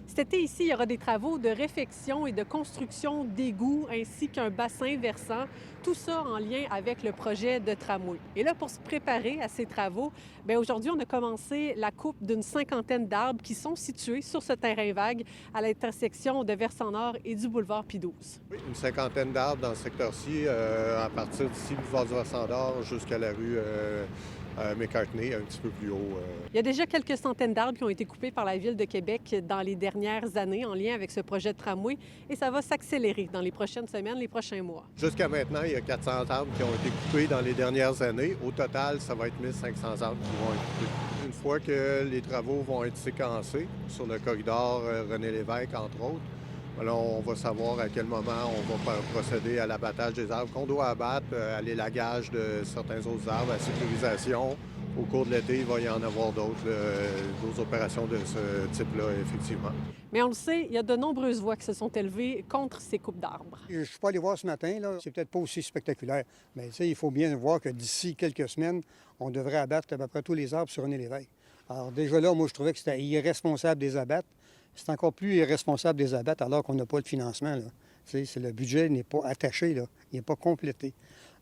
Cet été, ici, il y aura des travaux de réfection et de construction d'égouts ainsi qu'un bassin versant, tout ça en lien avec le projet de tramway. Et là, pour se préparer à ces travaux, bien, aujourd'hui, on a commencé la coupe d'une cinquantaine d'arbres qui sont situés sur ce terrain vague à l'intersection de Versant-Nord et du boulevard Pie-XII. Oui, une cinquantaine d'arbres dans ce secteur-ci, à partir d'ici, boulevard du Versant-Nord jusqu'à la rue McCartney, un petit peu plus haut. Il y a déjà quelques centaines d'arbres qui ont été coupés par la Ville de Québec dans les dernières années en lien avec ce projet de tramway et ça va s'accélérer dans les prochaines semaines, les prochains mois. Jusqu'à maintenant, il y a 400 arbres qui ont été coupés dans les dernières années. Au total, ça va être 1500 arbres qui vont être coupés. Une fois que les travaux vont être séquencés sur le corridor René Lévesque, entre autres, alors, on va savoir à quel moment on va procéder à l'abattage des arbres qu'on doit abattre, à l'élagage de certains autres arbres, à la sécurisation. Au cours de l'été, il va y en avoir d'autres opérations de ce type-là, effectivement. Mais on le sait, il y a de nombreuses voix qui se sont élevées contre ces coupes d'arbres. Je ne suis pas allé voir ce matin, là. C'est peut-être pas aussi spectaculaire. Mais il faut bien voir que d'ici quelques semaines, on devrait abattre à peu près tous les arbres sur René Lévesque. Alors déjà là, moi, je trouvais que c'était irresponsable des abattre. C'est encore plus irresponsable des abattre alors qu'on n'a pas de financement. Là. Le budget n'est pas attaché, là. Il n'est pas complété.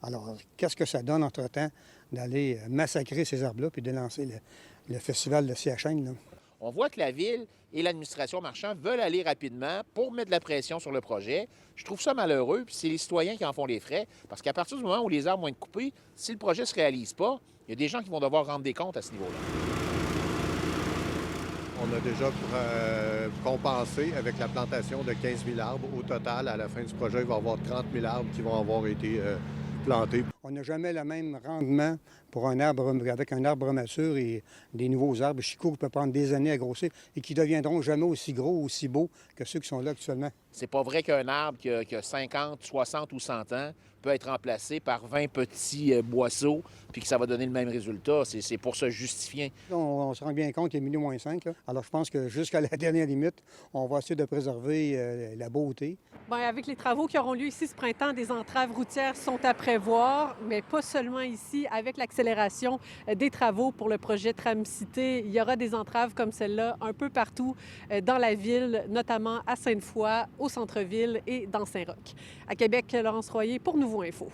Alors, qu'est-ce que ça donne entre-temps d'aller massacrer ces arbres-là puis de lancer le festival de CHN, là? On voit que la Ville et l'administration Marchand veulent aller rapidement pour mettre de la pression sur le projet. Je trouve ça malheureux, puis c'est les citoyens qui en font les frais, parce qu'à partir du moment où les arbres vont être coupés, si le projet ne se réalise pas, il y a des gens qui vont devoir rendre des comptes à ce niveau-là. On a déjà compensé avec la plantation de 15 000 arbres. Au total, à la fin du projet, il va y avoir 30 000 arbres qui vont avoir été plantés. On n'a jamais le même rendement pour un arbre avec un arbre mature et des nouveaux arbres chicots qui peuvent prendre des années à grossir et qui ne deviendront jamais aussi gros, aussi beaux que ceux qui sont là actuellement. C'est pas vrai qu'un arbre qui a 50, 60 ou 100 ans peut être remplacé par 20 petits boisseaux puis que ça va donner le même résultat. C'est pour se justifier. On se rend bien compte qu'il y a -5. Là. Alors, je pense que jusqu'à la dernière limite, on va essayer de préserver la beauté. Bien, avec les travaux qui auront lieu ici ce printemps, des entraves routières sont à prévoir, mais pas seulement ici. Avec l'accélération des travaux pour le projet Tram-Cité, il y aura des entraves comme celle-là un peu partout dans la ville, notamment à Sainte-Foy, au centre-ville et dans Saint-Roch. À Québec, Laurence Royer pour Nouveau Info.